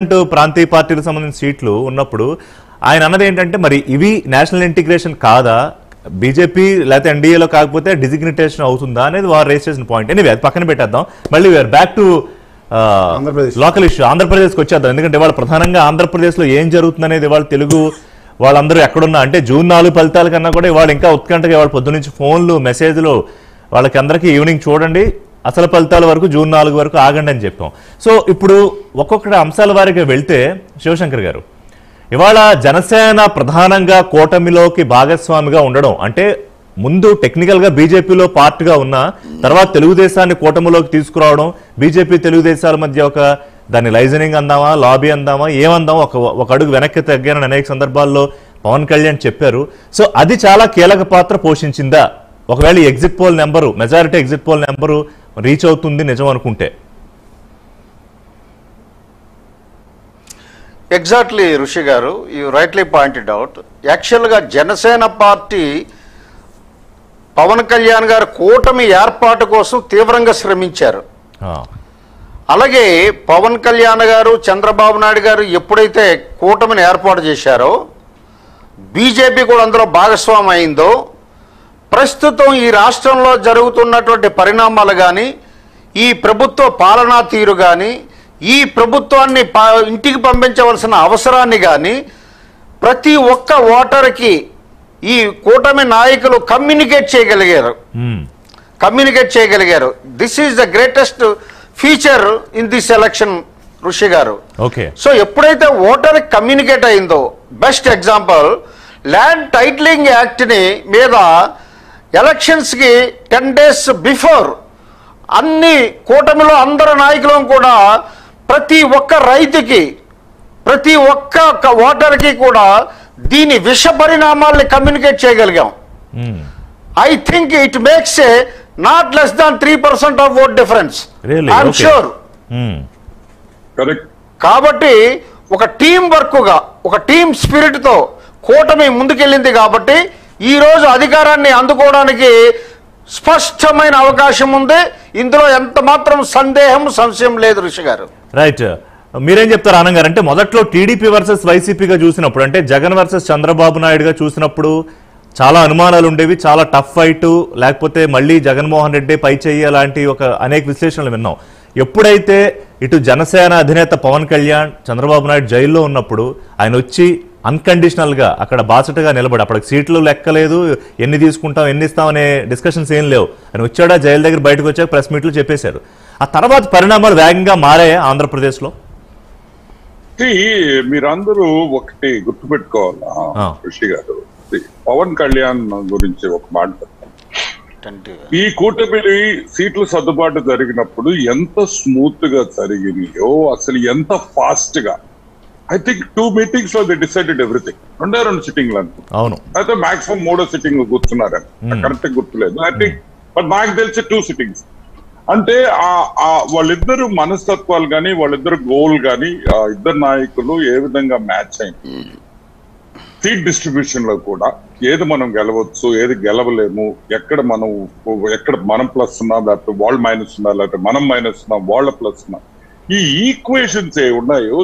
ప్రాంతీయ పార్టీలకు సంబంధించిన సీట్లు ఉన్నప్పుడు ఆయన అన్నది ఏంటంటే మరి ఇవి నేషనల్ ఇంటిగ్రేషన్ కాదా, బీజేపీ లేకపోతే ఎన్డీఏలో కాకపోతే డిజిగ్నిటేషన్ అవుతుందా అనేది వారు రేస్ చేసిన పాయింట్. ఎనీవే అది పక్కన పెట్టేద్దాం. మళ్ళీ we are back to local issue. ఆంధ్రప్రదేశ్కి వచ్చేద్దాం. ఎందుకంటే ఇవాళ ప్రధానంగా ఆంధ్రప్రదేశ్లో ఏం జరుగుతుంది అనేది ఇవాళ తెలుగు వాళ్ళందరూ ఎక్కడున్నా అంటే జూన్ 4 ఫలితాల కన్నా కూడా ఇవాళ ఇంకా ఉత్కంఠగా ఇవాళ పొద్దు నుంచి ఫోన్లు మెసేజ్లు వాళ్ళకి అందరికీ ఈవినింగ్ చూడండి అసలు ఫలితాల వరకు జూన్ 4 వరకు ఆగండి అని చెప్పాం. సో ఇప్పుడు ఒక్కొక్కటి అంశాల వారిగా వెళ్తే శివశంకర్ గారు, ఇవాళ జనసేన ప్రధానంగా కూటమిలోకి భాగస్వామిగా ఉండడం అంటే ముందు టెక్నికల్ గా బీజేపీలో పార్ట్గా ఉన్న తర్వాత తెలుగుదేశాన్ని కూటమిలోకి తీసుకురావడం, బీజేపీ తెలుగుదేశాల మధ్య ఒక దాన్ని లైజనింగ్ అందామా లాబీ అందామా ఏమందామా ఒక అడుగు వెనక్కి తగ్గానని అనేక సందర్భాల్లో పవన్ కళ్యాణ్ చెప్పారు. సో అది చాలా కీలక పాత్ర పోషించిందా? ఒకవేళ exit poll number majority exit poll number reach అవుతుంది నిజం అనుకుంటే? ఎగ్జాక్ట్లీ ఋషి గారు, యూ రైట్లీ పాయింటెడ్ అవుట్. యాక్చువల్గా జనసేన పార్టీ పవన్ కళ్యాణ్ గారు కూటమి ఏర్పాటు కోసం తీవ్రంగా శ్రమించారు. అలాగే పవన్ కళ్యాణ్ గారు చంద్రబాబు నాయుడు గారు ఎప్పుడైతే కూటమిని ఏర్పాటు చేశారో బీజేపీ కూడా అందులో భాగస్వామి అయిందో ప్రస్తుతం ఈ రాష్ట్రంలో జరుగుతున్నటువంటి పరిణామాలు కానీ ఈ ప్రభుత్వ పాలనా తీరు కానీ ఈ ప్రభుత్వాన్ని ఇంటికి పంపించవలసిన అవసరాన్ని కానీ ప్రతి ఒక్క ఓటర్కి ఈ కూటమి నాయకులు కమ్యూనికేట్ చేయగలిగారు. This is the greatest feature in this election ఋషి గారు. సో ఎప్పుడైతే ఓటర్ కమ్యూనికేట్ అయిందో, best example land titling act ని మీద ఎలక్షన్స్ కి 10 days బిఫోర్ అన్ని కూటమిలో అందరు నాయకులం కూడా ప్రతి ఒక్క రైతుకి ప్రతి ఒక్క ఓటర్కి కూడా దీని విష పరిణామాల్ని కమ్యూనికేట్ చేయగలిగాం. I think it makes a not less than 3% of vote difference. I'm sure. కాబట్టి ఒక టీం వర్క్ గా ఒక టీం స్పిరిట్ తో కూటమి ముందుకెళ్ళింది కాబట్టి ఈ రోజు అధికారాన్ని అందుకోవడానికి స్పష్టమైన అవకాశం ఉంది. ఇందులో ఎంత మాత్రం సంశయం లేదు ఋషి గారు. రైట్. మీరేం చెప్తారు ఆనంద్ గారు? అంటే మొదట్లో టీడీపీ వర్సెస్ వైసీపీగా చూసినప్పుడు అంటే జగన్ వర్సెస్ చంద్రబాబు నాయుడుగా చూసినప్పుడు చాలా అనుమానాలు ఉండేవి, చాలా టఫ్ ఫైట్, లేకపోతే మళ్ళీ జగన్మోహన్ రెడ్డి పై చెయ్యి లాంటి అనేక విశ్లేషణలు విన్నాం. ఎప్పుడైతే ఇటు జనసేన అధినేత పవన్ కళ్యాణ్ చంద్రబాబు నాయుడు జైల్లో ఉన్నప్పుడు ఆయన వచ్చి అన్కండిషనల్ గా అక్కడ బాసటగా నిలబడి అప్పటికి సీట్లు లెక్కలేదు, ఎన్ని తీసుకుంటాం ఎన్ని ఇస్తాం అనే డిస్కషన్స్ ఏం లేవు. ఆయన వచ్చాడా జైలు దగ్గర బయటకు వచ్చాక ప్రెస్ మీట్లు చెప్పేశారు. ఆ తర్వాత పరిణామాలు వేగంగా మారాయా ఆంధ్రప్రదేశ్ లో? మీరందరూ ఒకటి గుర్తుపెట్టుకోవాలా ఋషి గారు, పవన్ కళ్యాణ్ గురించి ఒక మాట. ఈ కూటమి సీట్ల సర్దుబాటు జరిగినప్పుడు ఎంత స్మూత్ గా జరిగినాయో, అసలు ఎంత ఫాస్ట్ గా. ఐ థింక్ 2 meetings లో దే డిసైడెడ్ ఎవ్రీథింగ్. 2 సిట్టింగ్లు అనుకో, అయితే మాక్సిమం 3వ సిట్టింగ్ కూర్చున్నారని కరెక్ట్ గుర్తులేదు. ఐ థింక్ బట్ నాకు తెలిసి 2 sittings. అంటే వాళ్ళిద్దరు మనస్తత్వాలు కానీ వాళ్ళిద్దరు గోల్ కానీ ఇద్దరు నాయకులు ఏ విధంగా మ్యాచ్ అయింది. సీట్ డిస్ట్రిబ్యూషన్ లో కూడా ఏది మనం గెలవచ్చు ఏది గెలవలేము, ఎక్కడ మనం ప్లస్ ఉన్నా లేకపోతే వాళ్ళు మైనస్ ఉన్నా లేకపోతే మనం మైనస్ ఉన్నా వాళ్ళ ప్లస్ ఉన్నా, ఈ ఈక్వేషన్స్ ఏ ఉన్నాయో